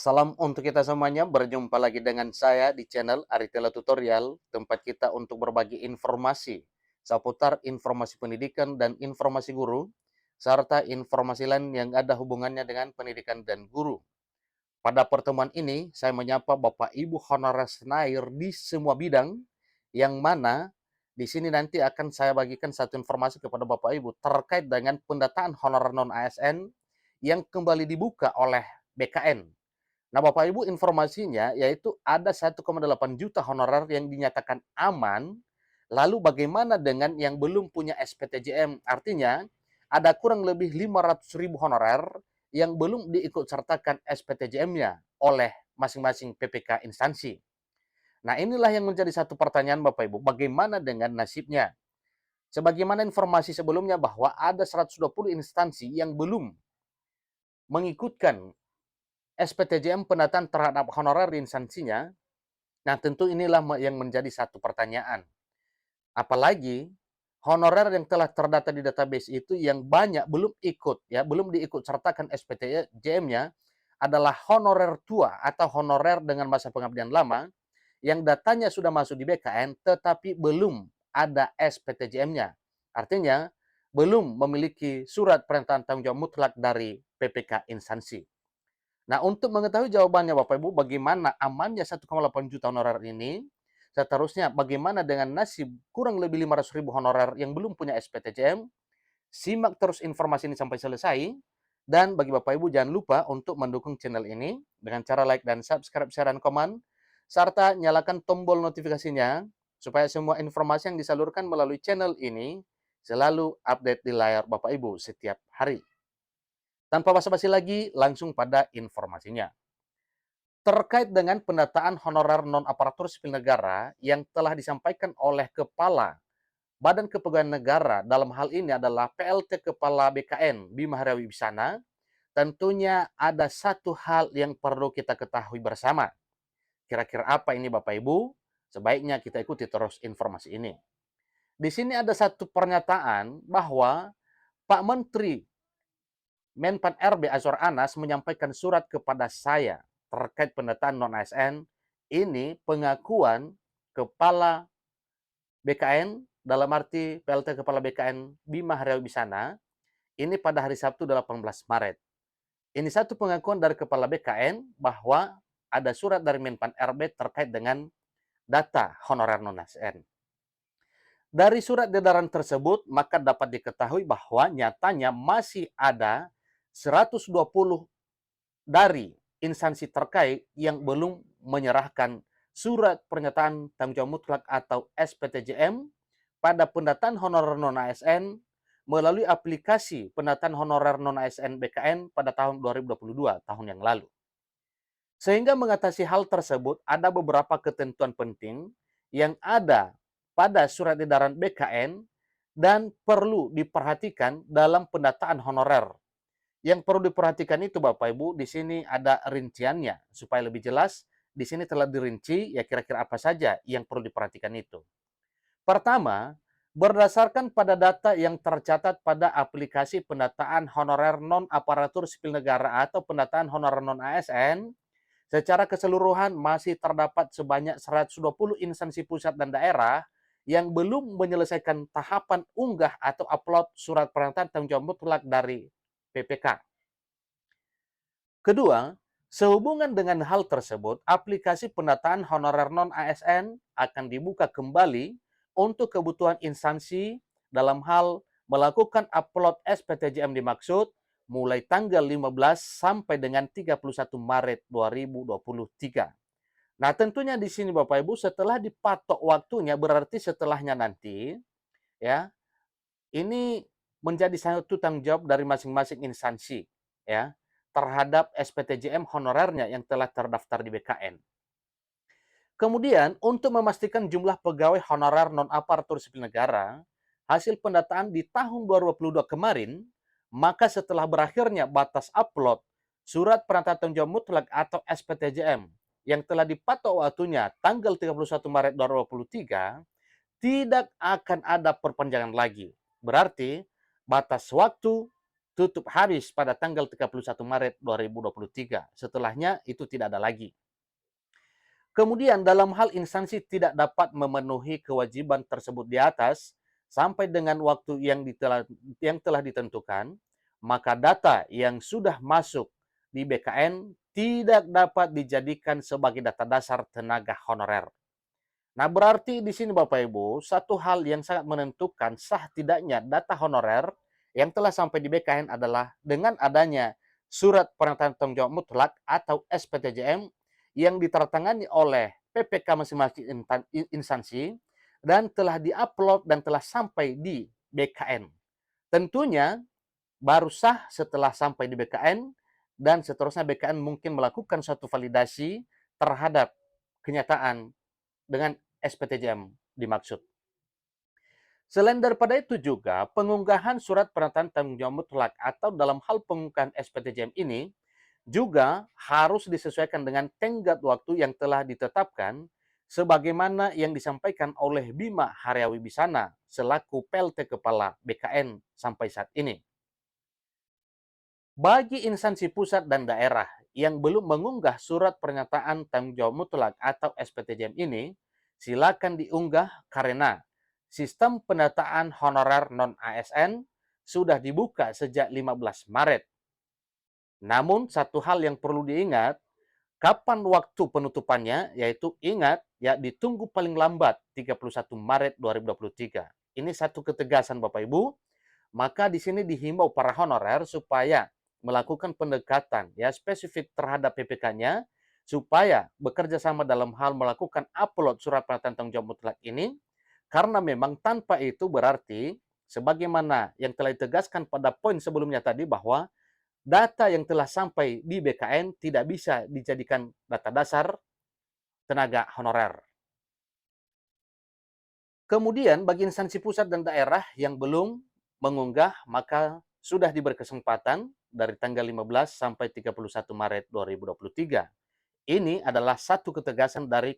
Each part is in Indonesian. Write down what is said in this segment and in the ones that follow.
Salam untuk kita semuanya, berjumpa lagi dengan saya di channel Aritela Tutorial, tempat kita untuk berbagi informasi seputar informasi pendidikan dan informasi guru, serta informasi lain yang ada hubungannya dengan pendidikan dan guru. Pada pertemuan ini, saya menyapa Bapak Ibu honorer senair di semua bidang, yang mana di sini nanti akan saya bagikan satu informasi kepada Bapak Ibu terkait dengan pendataan honorer non-ASN yang kembali dibuka oleh BKN. Nah, Bapak Ibu, informasinya yaitu ada 1,8 juta honorer yang dinyatakan aman. Lalu bagaimana dengan yang belum punya SPTJM? Artinya ada kurang lebih 500.000 honorer yang belum diikut sertakan SPTJM-nya oleh masing-masing PPK instansi. Nah, inilah yang menjadi satu pertanyaan Bapak Ibu, bagaimana dengan nasibnya? Sebagaimana informasi sebelumnya bahwa ada 120 instansi yang belum mengikutkan SPTJM penataan terhadap honorer di instansinya. Nah, tentu inilah yang menjadi satu pertanyaan. Apalagi honorer yang telah terdata di database itu yang banyak belum ikut, ya, belum diikut sertakan SPTJM-nya adalah honorer tua atau honorer dengan masa pengabdian lama yang datanya sudah masuk di BKN tetapi belum ada SPTJM-nya. Artinya belum memiliki surat perintah tanggung jawab mutlak dari PPK instansi. Nah, untuk mengetahui jawabannya Bapak Ibu, bagaimana amannya 1,8 juta honorer ini, seterusnya bagaimana dengan nasib kurang lebih 500.000 honorer yang belum punya SPTJM, simak terus informasi ini sampai selesai, dan bagi Bapak Ibu jangan lupa untuk mendukung channel ini dengan cara like dan subscribe, share, dan komen, serta nyalakan tombol notifikasinya, supaya semua informasi yang disalurkan melalui channel ini selalu update di layar Bapak Ibu setiap hari. Tanpa basa-basi lagi, langsung pada informasinya. Terkait dengan pendataan honorer non-aparatur sipil negara yang telah disampaikan oleh Kepala Badan Kepegawaian Negara, dalam hal ini adalah PLT Kepala BKN Bima Arya Wibisana, tentunya ada satu hal yang perlu kita ketahui bersama. Kira-kira apa ini Bapak Ibu? Sebaiknya kita ikuti terus informasi ini. Di sini ada satu pernyataan bahwa Pak Menteri Menpan RB Azwar Anas menyampaikan surat kepada saya terkait pendataan non-ASN. Ini pengakuan Kepala BKN, dalam arti PLT Kepala BKN Bima Arya Wibisana, ini pada hari Sabtu 18 Maret. Ini satu pengakuan dari Kepala BKN bahwa ada surat dari Menpan RB terkait dengan data honorer non-ASN. Dari surat edaran tersebut, maka dapat diketahui bahwa nyatanya masih ada 120 dari instansi terkait yang belum menyerahkan surat pernyataan tanggung jawab mutlak atau SPTJM pada pendataan honorer non-ASN melalui aplikasi pendataan honorer non-ASN BKN pada tahun 2022, tahun yang lalu. Sehingga mengatasi hal tersebut, ada beberapa ketentuan penting yang ada pada surat edaran BKN dan perlu diperhatikan dalam pendataan honorer. Yang perlu diperhatikan itu Bapak Ibu, di sini ada rinciannya. Supaya lebih jelas, di sini telah dirinci ya kira-kira apa saja yang perlu diperhatikan itu. Pertama, berdasarkan pada data yang tercatat pada aplikasi pendataan honorer non-aparatur sipil negara atau pendataan honorer non-ASN, secara keseluruhan masih terdapat sebanyak 120 instansi pusat dan daerah yang belum menyelesaikan tahapan unggah atau upload surat pernyataan tanggung jawab mutlak dari PPK. Kedua, sehubungan dengan hal tersebut, aplikasi pendataan honorer non-ASN akan dibuka kembali untuk kebutuhan instansi dalam hal melakukan upload SPTJM dimaksud mulai tanggal 15 sampai dengan 31 Maret 2023. Nah, tentunya di sini Bapak Ibu setelah dipatok waktunya berarti setelahnya nanti ya, ini menjadi satu tanggung jawab dari masing-masing instansi ya terhadap SPTJM honorernya yang telah terdaftar di BKN. Kemudian, untuk memastikan jumlah pegawai honorer non-aparatur sipil negara, hasil pendataan di tahun 2022 kemarin, maka setelah berakhirnya batas upload surat pernyataan tanggung jawab mutlak atau SPTJM yang telah dipatok waktunya tanggal 31 Maret 2023, tidak akan ada perpanjangan lagi. Berarti, batas waktu tutup habis pada tanggal 31 Maret 2023. Setelahnya itu tidak ada lagi. Kemudian dalam hal instansi tidak dapat memenuhi kewajiban tersebut di atas sampai dengan waktu yang telah ditentukan, maka data yang sudah masuk di BKN tidak dapat dijadikan sebagai data dasar tenaga honorer. Nah, berarti di sini Bapak Ibu, satu hal yang sangat menentukan sah tidaknya data honorer yang telah sampai di BKN adalah dengan adanya surat pernyataan tanggung jawab mutlak atau SPTJM yang ditandatangani oleh PPK masing-masing instansi dan telah diupload dan telah sampai di BKN. Tentunya baru sah setelah sampai di BKN dan seterusnya BKN mungkin melakukan suatu validasi terhadap kenyataan dengan SPTJM dimaksud. Selain daripada itu juga, pengunggahan surat pernyataan tanggung jawab mutlak atau dalam hal pengunggahan SPTJM ini juga harus disesuaikan dengan tenggat waktu yang telah ditetapkan sebagaimana yang disampaikan oleh Bima Haryawibisana selaku PLT Kepala BKN sampai saat ini. Bagi instansi pusat dan daerah yang belum mengunggah surat pernyataan tanggung jawab mutlak atau SPTJM ini, silakan diunggah karena sistem pendataan honorer non-ASN sudah dibuka sejak 15 Maret. Namun satu hal yang perlu diingat, kapan waktu penutupannya, yaitu ingat ya ditunggu paling lambat 31 Maret 2023. Ini satu ketegasan Bapak Ibu. Maka di sini dihimbau para honorer supaya melakukan pendekatan ya spesifik terhadap PPK-nya supaya bekerja sama dalam hal melakukan upload surat pernyataan tanggung jawab mutlak ini karena memang tanpa itu berarti sebagaimana yang telah ditegaskan pada poin sebelumnya tadi bahwa data yang telah sampai di BKN tidak bisa dijadikan data dasar tenaga honorer. Kemudian bagi instansi pusat dan daerah yang belum mengunggah, maka sudah diberi kesempatan dari tanggal 15 sampai 31 Maret 2023. Ini adalah satu ketegasan dari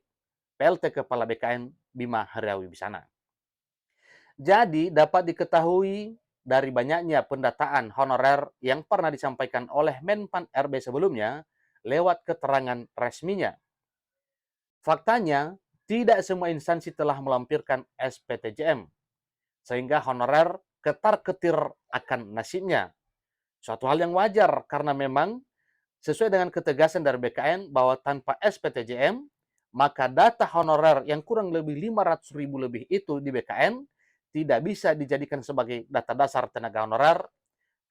PLT Kepala BKN Bima Haryawibisana. Jadi dapat diketahui dari banyaknya pendataan honorer yang pernah disampaikan oleh Menpan RB sebelumnya lewat keterangan resminya. Faktanya, tidak semua instansi telah melampirkan SPTJM, sehingga honorer ketar-ketir akan nasibnya. Suatu hal yang wajar karena memang sesuai dengan ketegasan dari BKN bahwa tanpa SPTJM, maka data honorer yang kurang lebih 500.000 lebih itu di BKN tidak bisa dijadikan sebagai data dasar tenaga honorer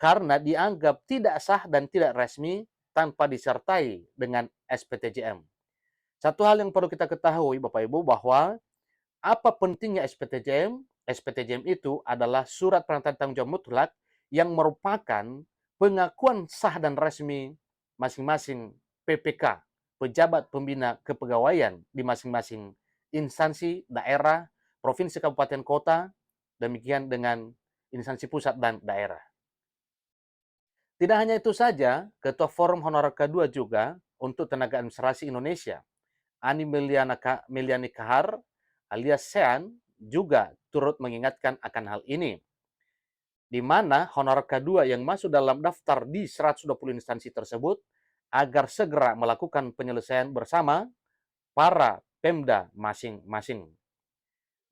karena dianggap tidak sah dan tidak resmi tanpa disertai dengan SPTJM. Satu hal yang perlu kita ketahui Bapak Ibu bahwa apa pentingnya SPTJM? SPTJM itu adalah surat pernyataan tanggung jawab mutlak yang merupakan pengakuan sah dan resmi masing-masing PPK, pejabat pembina kepegawaian di masing-masing instansi, daerah, provinsi, kabupaten, kota, demikian dengan instansi pusat dan daerah. Tidak hanya itu saja, Ketua Forum Honorer K2 juga untuk Tenaga Administrasi Indonesia, Ani Meliani Kahar alias Sean juga turut mengingatkan akan hal ini, di mana honorer K2 yang masuk dalam daftar di 120 instansi tersebut agar segera melakukan penyelesaian bersama para Pemda masing-masing.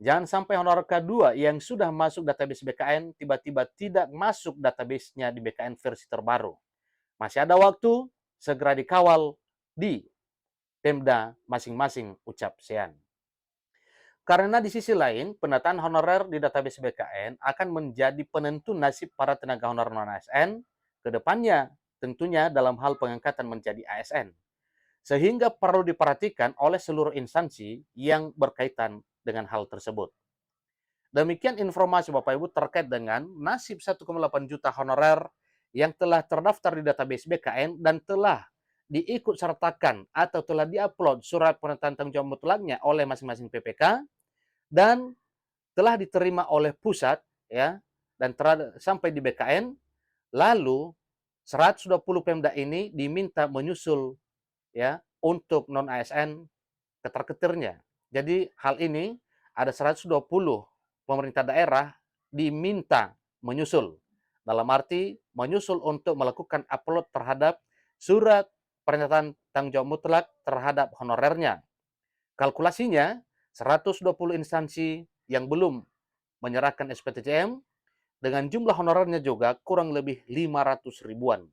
Jangan sampai honorer K2 yang sudah masuk database BKN tiba-tiba tidak masuk database-nya di BKN versi terbaru. Masih ada waktu, segera dikawal di Pemda masing-masing, ucap Sean. Karena di sisi lain, pendataan honorer di database BKN akan menjadi penentu nasib para tenaga honorer non-ASN ke depannya, tentunya dalam hal pengangkatan menjadi ASN. Sehingga perlu diperhatikan oleh seluruh instansi yang berkaitan dengan hal tersebut. Demikian informasi Bapak Ibu terkait dengan nasib 1,8 juta honorer yang telah terdaftar di database BKN dan telah diikut sertakan atau telah diupload surat pernyataan tanggung jawab mutlaknya oleh masing-masing PPK dan telah diterima oleh pusat ya dan sampai di BKN, lalu 120 Pemda ini diminta menyusul ya untuk non ASN ketar-ketirnya. Jadi hal ini ada 120 pemerintah daerah diminta menyusul Dalam arti menyusul untuk melakukan upload terhadap surat pernyataan tanggung jawab mutlak terhadap honorernya. Kalkulasinya, 120 instansi yang belum menyerahkan SPTJM dengan jumlah honorernya juga kurang lebih 500 ribuan.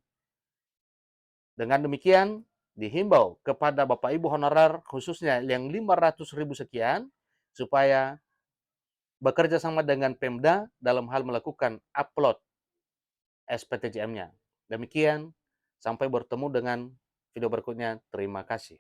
Dengan demikian, dihimbau kepada Bapak Ibu honorer khususnya yang 500 ribu sekian supaya bekerja sama dengan Pemda dalam hal melakukan upload SPTJM-nya. Demikian, sampai bertemu dengan video berikutnya. Terima kasih.